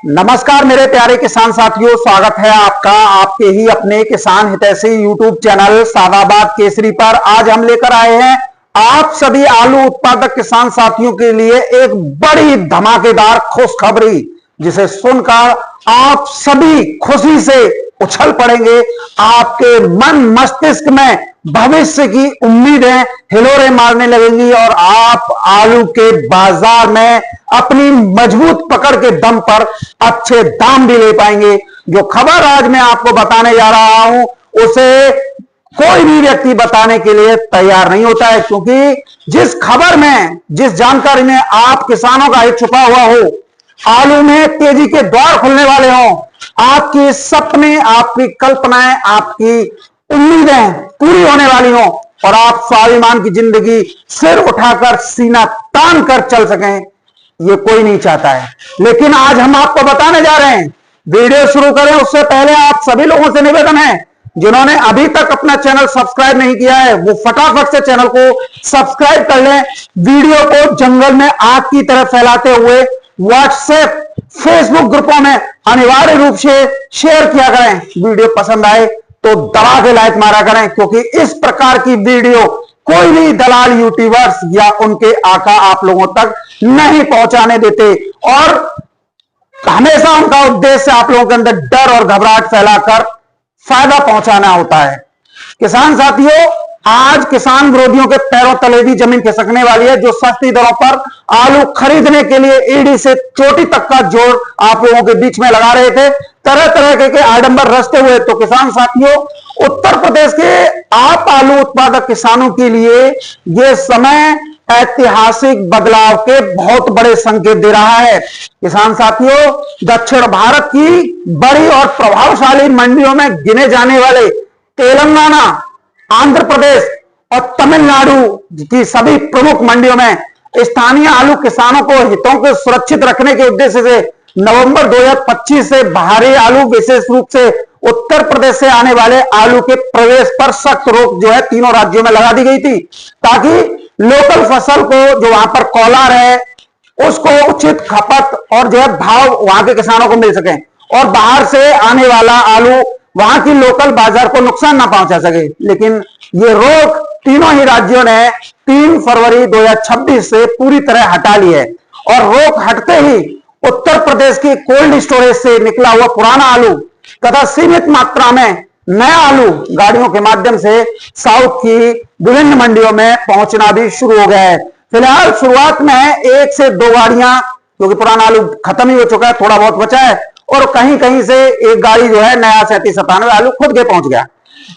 नमस्कार मेरे प्यारे किसान साथियों, स्वागत है आपका आपके ही अपने किसान हितैषी यूट्यूब चैनल सादाबाद केसरी पर। आज हम लेकर आए हैं आप सभी आलू उत्पादक किसान साथियों के लिए एक बड़ी धमाकेदार खुशखबरी, जिसे सुनकर आप सभी खुशी से उछल पड़ेंगे। आपके मन मस्तिष्क में भविष्य की उम्मीदें हिलोरे मारने लगेंगी और आप आलू के बाजार में अपनी मजबूत पकड़ के दम पर अच्छे दाम भी ले पाएंगे। जो खबर आज मैं आपको बताने जा रहा हूं उसे कोई भी व्यक्ति बताने के लिए तैयार नहीं होता है, क्योंकि जिस खबर में, जिस जानकारी में आप किसानों का हित छुपा हुआ हो, आलू में तेजी के द्वार खुलने वाले हों, आपके सपने, आपकी कल्पनाएं, आपकी उम्मीदें पूरी होने वाली हों और आप स्वाभिमान की जिंदगी सिर उठाकर सीना तान कर चल सकें, ये कोई नहीं चाहता है। लेकिन आज हम आपको बताने जा रहे हैं। वीडियो शुरू करें उससे पहले आप सभी लोगों से निवेदन है, जिन्होंने अभी तक अपना चैनल सब्सक्राइब नहीं किया है वो फटाफट से चैनल को सब्सक्राइब कर लें। वीडियो को जंगल में आग की तरह फैलाते हुए व्हाट्सएप, फेसबुक ग्रुपों में अनिवार्य रूप से शेयर किया करें। वीडियो पसंद आए तो दबा के लाइक मारा करें, क्योंकि इस प्रकार की वीडियो कोई भी दलाल यूट्यूबर्स या उनके आका आप लोगों तक नहीं पहुंचाने देते और हमेशा उनका उद्देश्य आप लोगों के अंदर डर और घबराहट फैलाकर फायदा पहुंचाना होता है। किसान साथियों, आज किसान विरोधियों के पैरों तले भी जमीन खिसकने वाली है, जो सस्ती दरों पर आलू खरीदने के लिए ईडी से चोटी तक का जोर आप लोगों के बीच में लगा रहे थे, तरह तरह के आडंबर रचते हुए। तो किसान साथियों, उत्तर प्रदेश के आप आलू उत्पादक किसानों के लिए यह समय ऐतिहासिक बदलाव के बहुत बड़े संकेत दे रहा है। किसान साथियों, दक्षिण भारत की बड़ी और प्रभावशाली मंडियों में गिने जाने वाले तेलंगाना, आंध्र प्रदेश और तमिलनाडु की सभी प्रमुख मंडियों में स्थानीय आलू किसानों को हितों को सुरक्षित रखने के उद्देश्य से नवंबर 2025 से बाहरी आलू, विशेष रूप से उत्तर प्रदेश से आने वाले आलू के प्रवेश पर सख्त रोक जो है तीनों राज्यों में लगा दी गई थी, ताकि लोकल फसल को, जो वहां पर कॉलर है, उसको उचित खपत और जो है भाव वहां के किसानों को मिल सके और बाहर से आने वाला आलू वहां की लोकल बाजार को नुकसान ना पहुंचा सके। लेकिन ये रोक तीनों ही राज्यों ने 3 फरवरी 2026 से पूरी तरह हटा ली है और रोक हटते ही उत्तर प्रदेश की कोल्ड स्टोरेज से निकला हुआ पुराना आलू तथा सीमित मात्रा में नया आलू गाड़ियों के माध्यम से साउथ की विभिन्न मंडियों में पहुंचना भी शुरू हो गया है। फिलहाल शुरुआत में 1 से 2 गाड़ियां, क्योंकि पुराना आलू खत्म ही हो चुका है, थोड़ा बहुत बचा है, और कहीं कहीं से एक गाड़ी जो है नया 37-97 आलू खुद के पहुंच गया।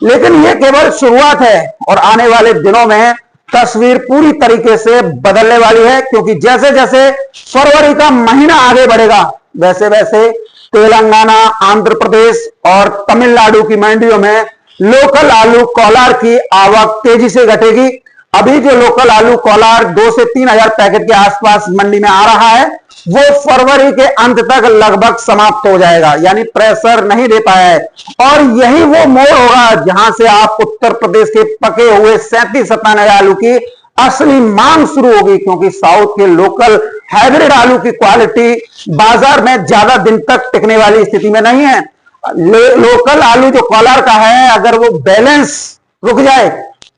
लेकिन ये केवल शुरुआत है और आने वाले दिनों में तस्वीर पूरी तरीके से बदलने वाली है, क्योंकि जैसे जैसे फरवरी का महीना आगे बढ़ेगा वैसे वैसे तेलंगाना, आंध्र प्रदेश और तमिलनाडु की मंडियों में लोकल आलू कॉलर की आवक तेजी से घटेगी। अभी जो लोकल आलू कॉलर 2 से 3 हजार पैकेट के आसपास मंडी में आ रहा है, वो फरवरी के अंत तक लगभग समाप्त हो जाएगा, यानी प्रेशर नहीं दे पाया है। और यही वो मोड़ होगा जहां से आप उत्तर प्रदेश के पके हुए 37-97 आलू की असली मांग शुरू होगी, क्योंकि साउथ के लोकल हाइब्रिड आलू की क्वालिटी बाजार में ज्यादा दिन तक टिकने वाली स्थिति में नहीं है। लोकल आलू जो कॉलर का है, अगर वो बैलेंस रुक जाए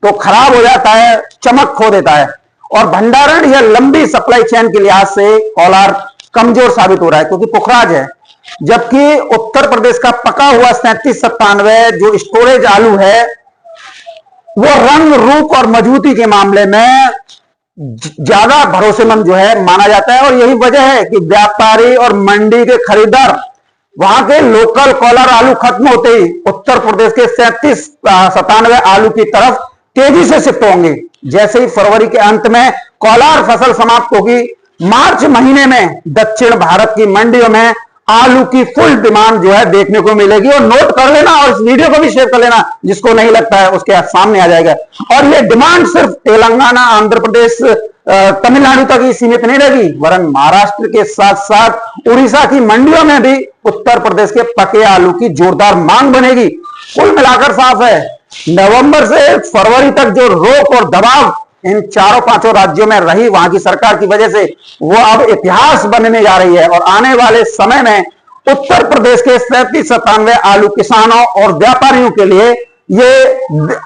तो खराब हो जाता है, चमक खो देता है और भंडारण या लंबी सप्लाई चेन के लिहाज से कॉलर कमजोर साबित हो रहा है, क्योंकि पुखराज है। जबकि उत्तर प्रदेश का पका हुआ 37-97 जो स्टोरेज आलू है, वो रंग, रूप और मजबूती के मामले में ज्यादा भरोसेमंद जो है माना जाता है। और यही वजह है कि व्यापारी और मंडी के खरीदार वहां के लोकल कॉलर आलू खत्म होते ही उत्तर प्रदेश के 37-97 आलू की तरफ तेजी से शिफ्ट होंगे। जैसे ही फरवरी के अंत में कॉलर फसल समाप्त होगी, मार्च महीने में दक्षिण भारत की मंडियों में आलू की फुल डिमांड जो है देखने को मिलेगी। और नोट कर लेना और इस वीडियो को भी शेयर कर लेना, जिसको नहीं लगता है उसके सामने आ जाएगा। और ये डिमांड सिर्फ तेलंगाना, आंध्र प्रदेश, तमिलनाडु तक ही सीमित नहीं रहेगी, वरन महाराष्ट्र के साथ साथ उड़ीसा की मंडियों में भी उत्तर प्रदेश के पके आलू की जोरदार मांग बनेगी। कुल मिलाकर साफ है, नवंबर से फरवरी तक जो रोक और दबाव इन 4-5 राज्यों में रही वहां की सरकार की वजह से, वो अब इतिहास बनने जा रही है। और आने वाले समय में उत्तर प्रदेश के 37-97 आलू किसानों और व्यापारियों के लिए ये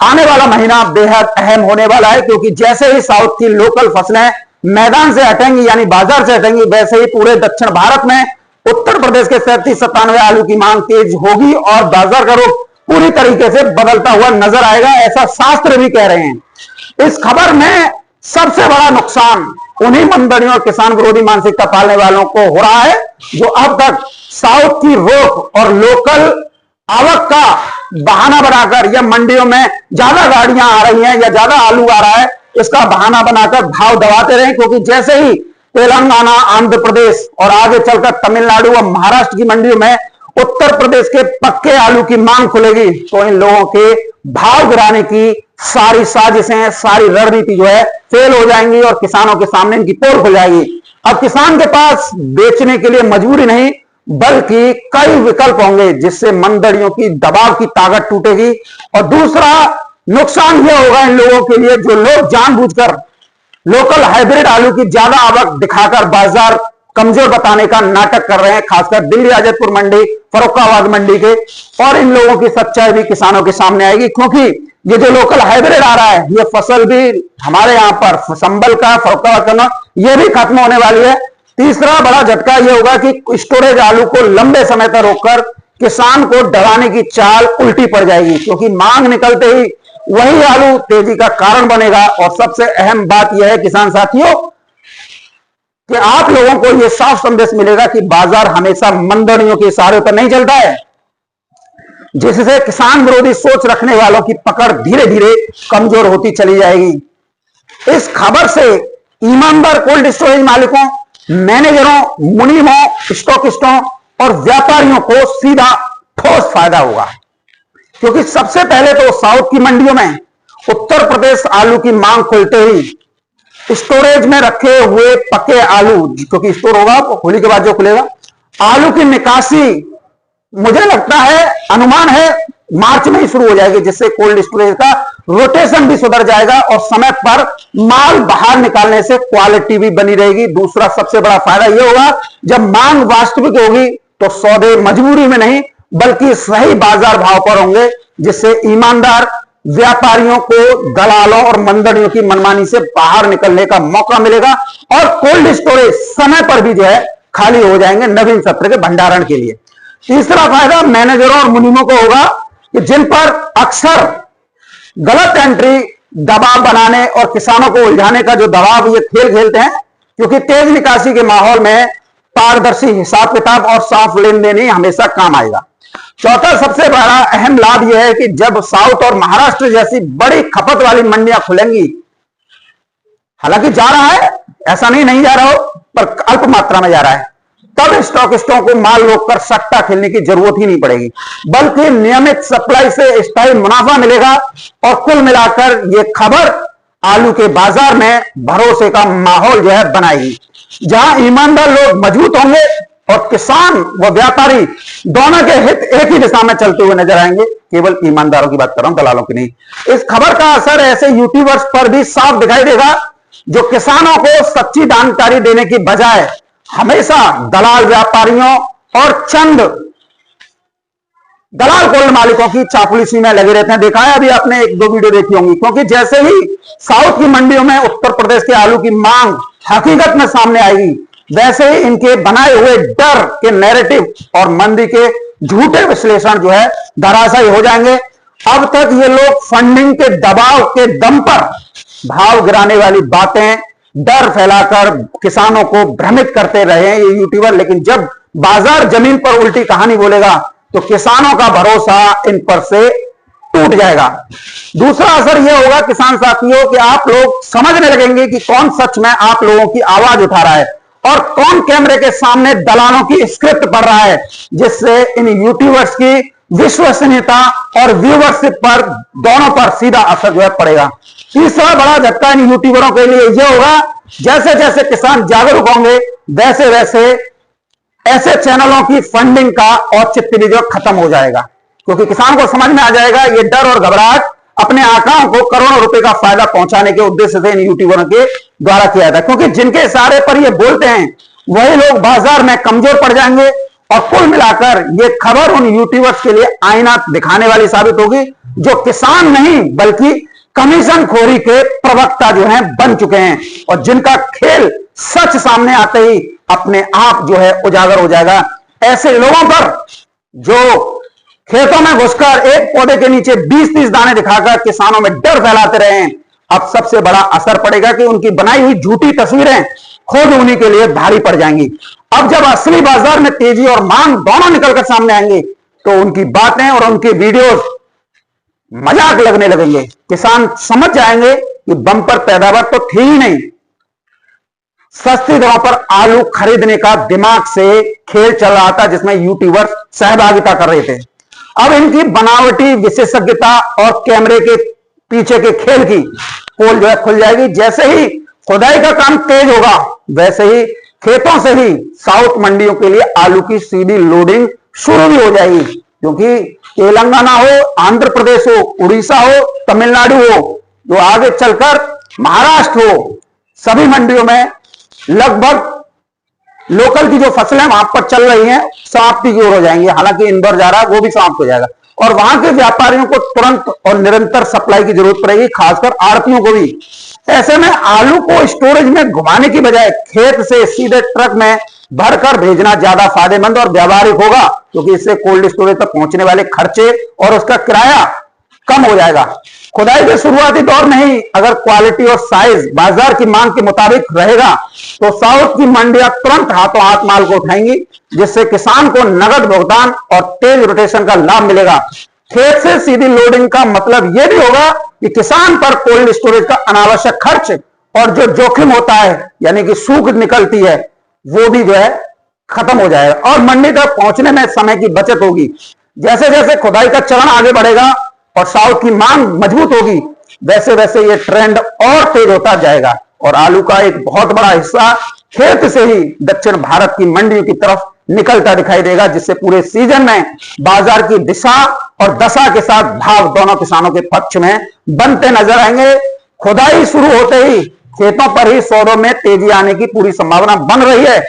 आने वाला महीना बेहद अहम होने वाला है, क्योंकि जैसे ही साउथ की लोकल फसलें मैदान से हटेंगी यानी बाजार से हटेंगी, वैसे ही पूरे दक्षिण भारत में उत्तर प्रदेश के 37-97 आलू की मांग तेज होगी और बाजार का रुख पूरी तरीके से बदलता हुआ नजर आएगा, ऐसा शास्त्र भी कह रहे हैं। इस खबर में सबसे बड़ा नुकसान उन्हीं मंदड़ियों और किसान विरोधी मानसिकता पालने वालों को हो रहा है जो अब तक साउथ की रोक और लोकल आवक का बहाना बनाकर या मंडियों में ज्यादा गाड़ियां आ रही हैं या ज्यादा आलू आ रहा है, इसका बहाना बनाकर भाव दबाते रहे। क्योंकि जैसे ही तेलंगाना, आंध्र प्रदेश और आगे चलकर तमिलनाडु और महाराष्ट्र की मंडियों में उत्तर प्रदेश के पक्के आलू की मांग खुलेगी, तो इन लोगों के भाव गिराने की सारी साजिशें, सारी रणनीति जो है फेल हो जाएंगी और किसानों के सामने इनकी पोल खुल जाएगी। अब किसान के पास बेचने के लिए मजबूरी नहीं बल्कि कई विकल्प होंगे, जिससे मंदड़ियों की दबाव की ताकत टूटेगी। और दूसरा नुकसान यह होगा इन लोगों के लिए जो लोग जानबूझकर लोकल हाइब्रिड आलू की ज्यादा आवक दिखाकर बाजार कमजोर बताने का नाटक कर रहे हैं, खासकर दिल्ली आजतपुर मंडी, फर्रुखाबाद मंडी के। और इन लोगों की सच्चाई भी किसानों के सामने आएगी, क्योंकि ये जो लोकल हाइब्रिड आ रहा है ये फसल भी हमारे यहाँ पर संबल का, फर्रुखाबाद का, ये भी खत्म होने वाली है। तीसरा बड़ा झटका यह होगा कि स्टोरेज आलू को लंबे समय तक रोककर किसान को डराने की चाल उल्टी पड़ जाएगी, क्योंकि मांग निकलते ही वही आलू तेजी का कारण बनेगा। और सबसे अहम बात यह है किसान साथियों कि आप लोगों को यह साफ संदेश मिलेगा कि बाजार हमेशा मंदड़ियों के इशारे पर नहीं चलता है, जिससे किसान विरोधी सोच रखने वालों की पकड़ धीरे धीरे कमजोर होती चली जाएगी। इस खबर से ईमानदार कोल्ड स्टोरेज मालिकों, मैनेजरों, मुनीमों, स्टॉकिस्टों और व्यापारियों को सीधा ठोस फायदा होगा, क्योंकि सबसे पहले तो साउथ की मंडियों में उत्तर प्रदेश आलू की मांग खुलते ही स्टोरेज में रखे हुए पके आलू, क्योंकि स्टोर होगा होली के बाद जो खुलेगा, आलू की निकासी मुझे लगता है, अनुमान है, मार्च में ही शुरू हो जाएगी, जिससे कोल्ड स्टोरेज का रोटेशन भी सुधर जाएगा और समय पर माल बाहर निकालने से क्वालिटी भी बनी रहेगी। दूसरा सबसे बड़ा फायदा यह होगा जब मांग वास्तविक होगी तो सौदे मजबूरी में नहीं बल्कि सही बाजार भाव पर होंगे, जिससे ईमानदार व्यापारियों को दलालों और मंदड़ियों की मनमानी से बाहर निकलने का मौका मिलेगा और कोल्ड स्टोरेज समय पर भी जो है खाली हो जाएंगे नवीन सत्र के भंडारण के लिए। तीसरा फायदा मैनेजरों और मुनीमों को होगा कि जिन पर अक्सर गलत एंट्री, दबाव बनाने और किसानों को उलझाने का जो दबाव ये खेल खेलते हैं, क्योंकि तेज निकासी के माहौल में पारदर्शी हिसाब किताब और साफ लेन देन ही हमेशा काम आएगा। चौथा सबसे बड़ा अहम लाभ यह है कि जब साउथ और महाराष्ट्र जैसी बड़ी खपत वाली मंडियां खुलेंगी, हालांकि जा रहा है, ऐसा नहीं जा रहा हो, पर अल्प मात्रा में जा रहा है, तब स्टॉकिस्टों को माल रोककर सट्टा खेलने की जरूरत ही नहीं पड़ेगी, बल्कि नियमित सप्लाई से स्थायी मुनाफा मिलेगा। और कुल मिलाकर यह खबर आलू के बाजार में भरोसे का माहौल जो है बनाएगी, जहां ईमानदार लोग मजबूत होंगे और किसान व व्यापारी दोनों के हित एक ही दिशा में चलते हुए नजर आएंगे। केवल ईमानदारों की बात कर रहा हूं, दलालों की नहीं। इस खबर का असर ऐसे यूट्यूबर्स पर भी साफ दिखाई देगा जो किसानों को सच्ची जानकारी देने की बजाय हमेशा दलाल व्यापारियों और चंद दलाल कोल्ड मालिकों की चापलूसी में लगे रहते हैं। देखा है अभी आपने एक दो वीडियो देखी होंगी, क्योंकि जैसे ही साउथ की मंडियों में उत्तर प्रदेश के आलू की मांग हकीकत में सामने आएगी, वैसे ही इनके बनाए हुए डर के नैरेटिव और मंदी के झूठे विश्लेषण जो है धराशायी हो जाएंगे। अब तक ये लोग फंडिंग के दबाव के दम पर भाव गिराने वाली बातें, डर फैलाकर किसानों को भ्रमित करते रहे हैं ये यूट्यूबर, लेकिन जब बाजार जमीन पर उल्टी कहानी बोलेगा तो किसानों का भरोसा इन पर से टूट जाएगा। दूसरा असर यह होगा किसान साथियों कि आप लोग समझने लगेंगे कि कौन सच में आप लोगों की आवाज उठा रहा है और कौन कैमरे के सामने दलालों की स्क्रिप्ट पढ़ रहा है, जिससे इन यूट्यूबर्स की विश्वसनीयता और व्यूवरशिप पर दोनों पर सीधा असर जो है पड़ेगा। तीसरा बड़ा झटका इन यूट्यूबरों के लिए यह होगा, जैसे जैसे किसान जागरूक होंगे वैसे वैसे ऐसे चैनलों की फंडिंग का औचित्य भी जो खत्म हो जाएगा, क्योंकि किसान को समझ में आ जाएगा ये डर और घबराहट अपने आकाओं को करोड़ों रुपए का फायदा पहुंचाने के उद्देश्य से इन यूट्यूबरों के द्वारा किया था। क्योंकि जिनके इशारे पर ये बोलते हैं वही लोग बाजार में कमजोर पड़ जाएंगे और कुल मिलाकर ये खबर उन यूट्यूबर्स के लिए आईना दिखाने वाली साबित होगी जो किसान नहीं बल्कि कमीशन खोरी के प्रवक्ता जो हैं बन चुके हैं, और जिनका खेल सच सामने आते ही अपने आप जो है उजागर हो जाएगा। ऐसे लोगों पर जो खेतों में घुसकर एक पौधे के नीचे 20-30 दाने दिखाकर किसानों में डर फैलाते रहे हैं, अब सबसे बड़ा असर पड़ेगा कि उनकी बनाई हुई झूठी तस्वीरें खुद उन्हीं के लिए भारी पड़ जाएंगी। अब जब असली बाजार में तेजी और मांग दोनों निकलकर सामने आएंगे तो उनकी बातें और उनके वीडियोस मजाक लगने लगेंगे। किसान समझ जाएंगे कि बम्पर पैदावार तो थी ही नहीं, सस्ती दरों पर आलू खरीदने का दिमाग से खेल चल रहा था जिसमें यूट्यूबर्स सहभागिता कर रहे थे। अब इनकी बनावटी विशेषज्ञता और कैमरे के पीछे के खेल की पोल जो है खुल जाएगी। जैसे ही खुदाई का काम तेज होगा वैसे ही खेतों से ही साउथ मंडियों के लिए आलू की सीधी लोडिंग शुरू भी हो जाएगी, क्योंकि तेलंगाना हो, आंध्र प्रदेश हो, उड़ीसा हो, तमिलनाडु हो, जो आगे चलकर महाराष्ट्र हो, सभी मंडियों में लगभग लोकल की जो फसलें वहां पर चल रही हैं समाप्ति की ओर हो जाएंगी। हालांकि इंदौर जा रहा है वो भी समाप्त हो जाएगा, और वहां के व्यापारियों को तुरंत और निरंतर सप्लाई की जरूरत पड़ेगी, खासकर आड़तियों को भी। ऐसे में आलू को स्टोरेज में घुमाने की बजाय खेत से सीधे ट्रक में भरकर भेजना ज्यादा फायदेमंद और व्यावहारिक होगा, क्योंकि इससे कोल्ड स्टोरेज तक पहुंचने वाले खर्चे और उसका किराया कम हो जाएगा। खुदाई के शुरुआती दौर में ही अगर क्वालिटी और साइज बाजार की मांग के मुताबिक रहेगा तो साउथ की मंडियां तुरंत हाथों हाथ माल को उठाएंगी, जिससे किसान को नगद भुगतान और तेज रोटेशन का लाभ मिलेगा। खेत से सीधी लोडिंग का मतलब यह भी होगा कि किसान पर कोल्ड स्टोरेज का अनावश्यक खर्च और जो जोखिम होता है यानी कि सूख निकलती है वो भी जो है खत्म हो जाएगा, और मंडी तक पहुंचने में समय की बचत होगी। जैसे जैसे खुदाई का चरण आगे बढ़ेगा और साउथ की मांग मजबूत होगी वैसे वैसे ये ट्रेंड और तेज होता जाएगा, और आलू का एक बहुत बड़ा हिस्सा खेत से ही दक्षिण भारत की मंडियों की तरफ निकलता दिखाई देगा, जिससे पूरे सीजन में बाजार की दिशा और दशा के साथ भाव दोनों किसानों के पक्ष में बनते नजर आएंगे। खुदाई शुरू होते ही खेतों पर ही सौदों में तेजी आने की पूरी संभावना बन रही है,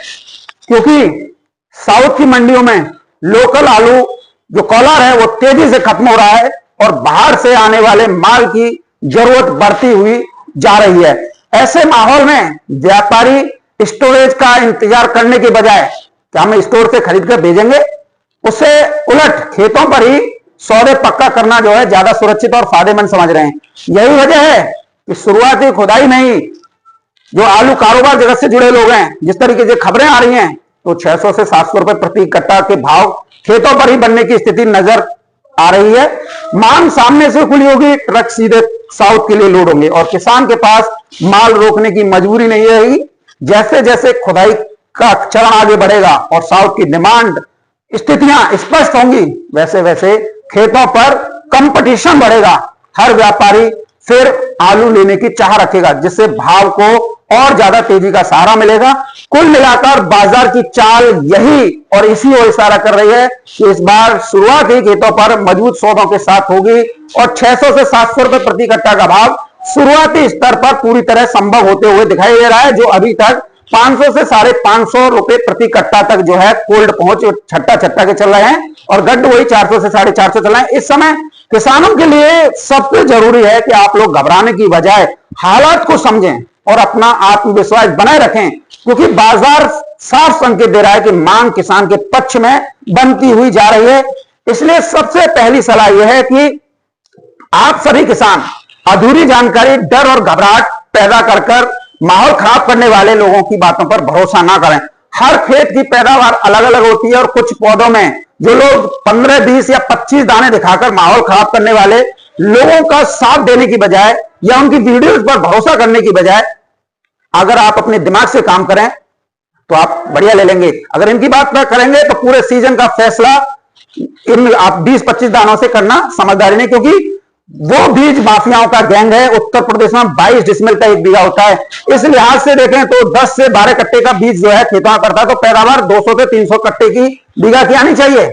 क्योंकि साउथ की मंडियों में लोकल आलू जो कॉलर है वो तेजी से खत्म हो रहा है और बाहर से आने वाले माल की जरूरत बढ़ती हुई जा रही है। ऐसे माहौल में व्यापारी स्टोरेज का इंतजार करने के बजाय कि हम स्टोर से खरीद कर भेजेंगे, उससे उलट खेतों पर ही सौदे पक्का करना जो है ज्यादा सुरक्षित और फायदेमंद समझ रहे हैं। यही वजह है कि शुरुआती खुदाई में ही जो आलू कारोबार जगत से जुड़े लोग हैं, जिस तरीके से खबरें आ रही हैं, तो 600 से 700 रुपए प्रति कट्टा के भाव खेतों पर ही बनने की स्थिति नजर आ रही है। मांग सामने से खुली होगी, ट्रक सीधे साउथ के लिए लोड होंगे और किसान के पास माल रोकने की मजबूरी नहीं रहेगी। जैसे जैसे खुदाई का चरण आगे बढ़ेगा और साउथ की डिमांड स्थितियां स्पष्ट होंगी वैसे वैसे खेतों पर कंपटीशन बढ़ेगा। हर व्यापारी फिर आलू लेने की चाह रखेगा, जिससे भाव को और ज्यादा तेजी का सहारा मिलेगा। कुल मिलाकर बाजार की चाल यही और इसी ओर इशारा कर रही है कि इस बार शुरुआत ही खेतों पर मजबूत सौदों के साथ होगी और 600 से 700 रुपए प्रति कट्टा का भाव शुरुआती स्तर पर पूरी तरह संभव होते हुए दिखाई दे रहा है, जो अभी तक 500 से 550 रुपए प्रति कट्टा तक जो है कोल्ड पहुंच छट्टा छट्टा के चल रहे हैं और गड्ढ वही 400 से 450 चल रहे हैं। इस समय किसानों के लिए सबसे जरूरी है कि आप लोग घबराने की बजाय हालात को समझें और अपना आत्मविश्वास बनाए रखें, क्योंकि बाजार साफ संकेत दे रहा है कि मांग किसान के पक्ष में बनती हुई जा रही है। इसलिए सबसे पहली सलाह यह है कि आप सभी किसान अधूरी जानकारी, डर और घबराहट पैदा कर माहौल खराब करने वाले लोगों की बातों पर भरोसा ना करें। हर खेत की पैदावार अलग अलग होती है और कुछ पौधों में जो लोग 15, 20 या 25 दाने दिखाकर माहौल खराब करने वाले लोगों का साथ देने की बजाय या उनकी वीडियोस पर भरोसा करने की बजाय अगर आप अपने दिमाग से काम करें तो आप बढ़िया ले लेंगे। अगर इनकी बात ना करेंगे तो पूरे सीजन का फैसला इन आप 20-25 दानों से करना समझदारी नहीं, क्योंकि वो बीज माफियाओं का गैंग है। उत्तर प्रदेश में 22 डिसमिल का 1 बीघा होता है। इस लिहाज से देखें तो 10 से 12 कट्टे का बीज जो है खेतों करता है तो पैदावार 200 से 300 कट्टे की बीघा की आनी चाहिए,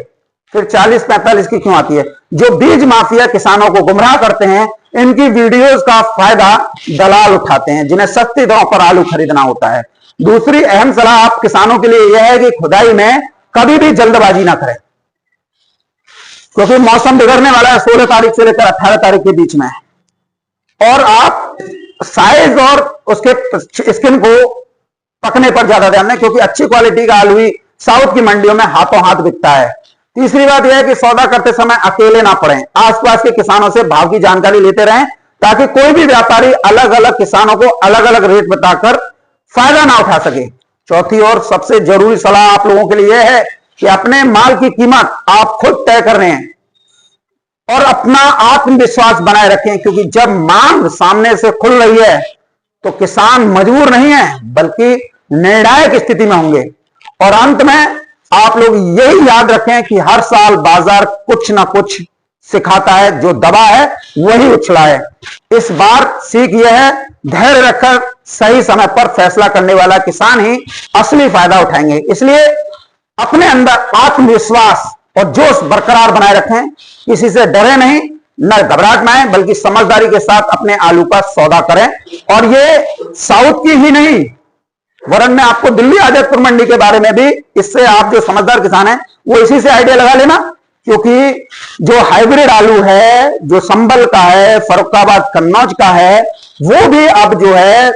फिर 40-45 की क्यों आती है? जो बीज माफिया किसानों को गुमराह करते हैं, इनकी वीडियोस का फायदा दलाल उठाते हैं जिन्हें सस्ती दरों पर आलू खरीदना होता है। दूसरी अहम सलाह आप किसानों के लिए यह है कि खुदाई में कभी भी जल्दबाजी ना करें, क्योंकि मौसम बिगड़ने वाला है 16 तारीख से लेकर 18 तारीख के बीच में। और आप साइज और उसके स्किन को पकने पर ज्यादा ध्यान दें, क्योंकि अच्छी क्वालिटी का आलू ही साउथ की मंडियों में हाथों हाथ बिकता है। तीसरी बात यह है कि सौदा करते समय अकेले ना पड़ें, आसपास के किसानों से भाव की जानकारी लेते रहें, ताकि कोई भी व्यापारी अलग अलग किसानों को अलग अलग रेट बताकर फायदा ना उठा सके। चौथी और सबसे जरूरी सलाह आप लोगों के लिए है कि अपने माल की कीमत आप खुद तय कर रहे हैं और अपना आत्मविश्वास बनाए रखें, क्योंकि जब मांग सामने से खुल रही है तो किसान मजबूर नहीं है बल्कि निर्णायक स्थिति में होंगे। और अंत में आप लोग यही याद रखें कि हर साल बाजार कुछ ना कुछ सिखाता है, जो दबा है वही उछला है। इस बार सीख यह है, धैर्य रखकर सही समय पर फैसला करने वाला किसान ही असली फायदा उठाएंगे। इसलिए अपने अंदर आत्मविश्वास और जोश बरकरार बनाए रखें, किसी से डरे नहीं, न घबराहट में आए, बल्कि समझदारी के साथ अपने आलू का सौदा करें। और ये साउथ की ही नहीं, वरन मैं आपको दिल्ली आजतपुर मंडी के बारे में भी, इससे आप जो समझदार किसान हैं वो इसी से आइडिया लगा लेना, क्योंकि जो हाइब्रिड आलू है, जो संबल का है, फर्रुखाबाद कन्नौज का है, वो भी अब जो है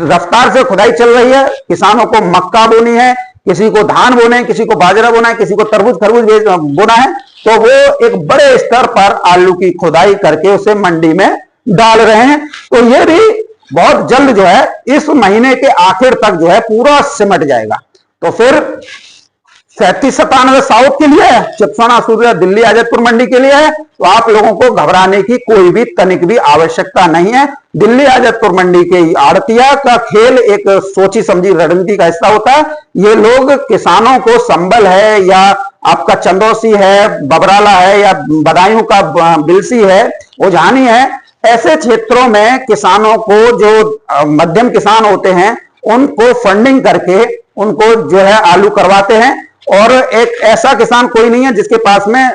रफ्तार से खुदाई चल रही है। किसानों को मक्का बोनी है, किसी को धान बोना है, किसी को बाजरा बोना है, किसी को तरबूज खरबूज बोना है, तो वो एक बड़े स्तर पर आलू की खुदाई करके उसे मंडी में डाल रहे हैं। तो ये भी बहुत जल्द जो है इस महीने के आखिर तक जो है पूरा सिमट जाएगा। तो फिर 37-97 साउथ के लिए है, चिप्सोना सूर्या दिल्ली आजतपुर मंडी के लिए है, तो आप लोगों को घबराने की कोई भी तनिक भी आवश्यकता नहीं है। दिल्ली आजतपुर मंडी के आड़तिया का खेल एक सोची समझी रणनीति का हिस्सा होता है। ये लोग किसानों को संबल है या आपका चंदौसी है, बबराला है या बदायूं का बिलसी है, उजानी है, ऐसे क्षेत्रों में किसानों को, जो मध्यम किसान होते हैं, उनको फंडिंग करके उनको जो है आलू करवाते हैं। और एक ऐसा किसान कोई नहीं है जिसके पास में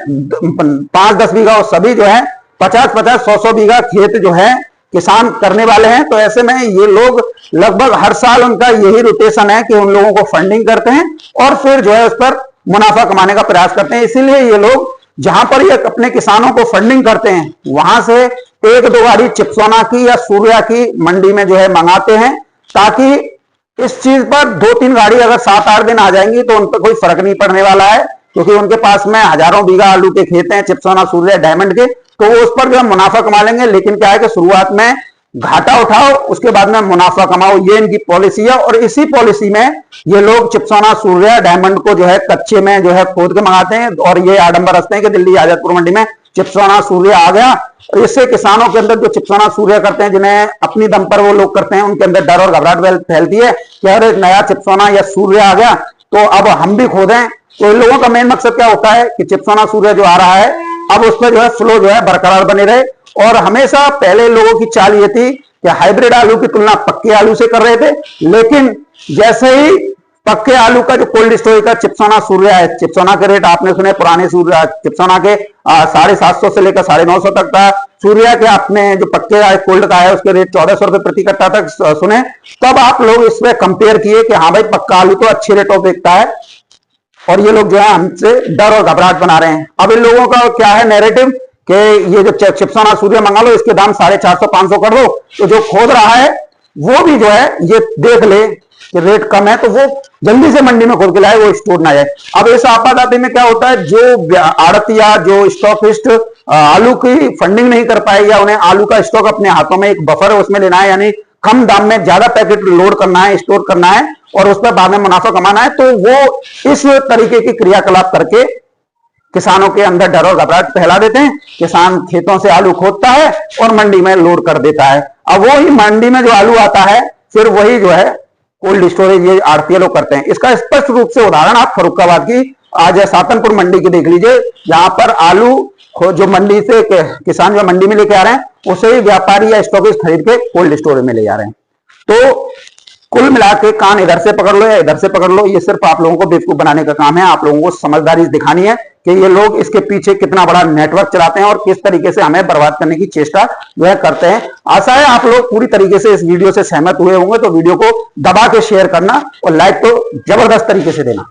5-10 बीघा, और सभी जो है 50-50, 100-100 बीघा खेत जो है किसान करने वाले हैं। तो ऐसे में ये लोग लगभग हर साल उनका यही रोटेशन है कि उन लोगों को फंडिंग करते हैं और फिर जो है उस पर मुनाफा कमाने का प्रयास करते हैं। इसीलिए ये लोग जहां पर ये अपने किसानों को फंडिंग करते हैं, वहां से 1-2 गाड़ी चिप्सोना की या सूर्या की मंडी में जो है मंगाते हैं, ताकि इस चीज पर 2-3 गाड़ी अगर 7-8 दिन आ जाएंगी तो उन पर कोई फर्क नहीं पड़ने वाला है, क्योंकि उनके पास में हजारों बीघा आलू के खेत हैं चिप्सोना सूर्या डायमंड के, तो वो उस पर जो है मुनाफा कमा लेंगे। लेकिन क्या है कि शुरुआत में घाटा उठाओ, उसके बाद में मुनाफा कमाओ, ये इनकी पॉलिसी है। और इसी पॉलिसी में ये लोग चिप्सोना सूर्या डायमंड को जो है कच्चे में जो है खोद के मंगाते हैं, और ये आडंबर रखते हैं कि दिल्ली आजतपुर मंडी में चिप्सोना सूर्या आ गया। इससे किसानों के अंदर जो चिप्सोना सूर्या करते हैं, जिन्हें अपनी दम पर वो लोग करते हैं, उनके अंदर डर और घबराहट फैलती है कि अरे नया चिप्सोना या सूर्या आ गया तो अब हम भी खोदें। तो इन लोगों का मेन मकसद क्या होता है कि चिप्सोना सूर्या जो आ रहा है, अब उस पर जो है फ्लो जो है बरकरार बने रहे। और हमेशा पहले लोगों की चाल ये थी कि हाइब्रिड आलू की तुलना पक्के आलू से कर रहे थे, लेकिन जैसे ही पक्के आलू का जो कोल्ड स्टोरेज का चिप्सोना सूर्या है, चिप्सोना के रेट आपने सुने पुराने सूर्या चिप्सोना के 750 से लेकर 950 तक था, सूर्या के आपने जो पक्के कोल्ड का है उसके रेट 1400 रुपए प्रति कट्टा तक सुने, तब आप लोग इसमें कंपेयर किए कि हाँ भाई पक्का आलू तो अच्छे रेटों पे बिकता है, और ये लोग जो है हमसे डर और घबराहट बना रहे हैं। अब इन लोगों का क्या है नैरेटिव कि ये जो चिप्सोना सूर्या मंगा लो, इसके दाम 450-500 कर दो, तो जो खोद रहा है वो भी जो है ये देख ले कि रेट कम है तो वो जल्दी से मंडी में खोद के लाए, वो स्टोर ना जाए। अब इस आपातस्थिति में क्या होता है, जो आड़तिया, जो स्टॉकिस्ट आलू की फंडिंग नहीं कर पाए, या उन्हें आलू का स्टॉक अपने हाथों में एक बफर है उसमें लेना है, यानी कम दाम में ज्यादा पैकेट लोड करना है, स्टोर करना है और उस पर बाद में मुनाफा कमाना है, तो वो इस तरीके की क्रियाकलाप करके किसानों के अंदर डर और घबराहट फैला देते हैं। किसान खेतों से आलू खोदता है और मंडी में लोड कर देता है। अब वो ही मंडी में जो आलू आता है फिर वही जो है कोल्ड स्टोरेज ये आड़तिया लोग करते हैं। इसका स्पष्ट रूप से उदाहरण आप फर्रुखाबाद की आज सातनपुर मंडी की देख लीजिए, जहां पर आलू जो मंडी से किसान जो मंडी में लेके आ रहे हैं उसे ही व्यापारी या स्टॉकिस्ट खरीद के कोल्ड स्टोरेज में ले जा रहे हैं। तो कुल मिला के कान इधर से पकड़ लो या इधर से पकड़ लो, ये सिर्फ आप लोगों को बेवकूफ बनाने का काम है। आप लोगों को समझदारी दिखानी है कि ये लोग इसके पीछे कितना बड़ा नेटवर्क चलाते हैं और किस तरीके से हमें बर्बाद करने की चेष्टा जो है करते हैं। आशा है आप लोग पूरी तरीके से इस वीडियो से सहमत हुए होंगे, तो वीडियो को दबा के शेयर करना और लाइक तो जबरदस्त तरीके से देना।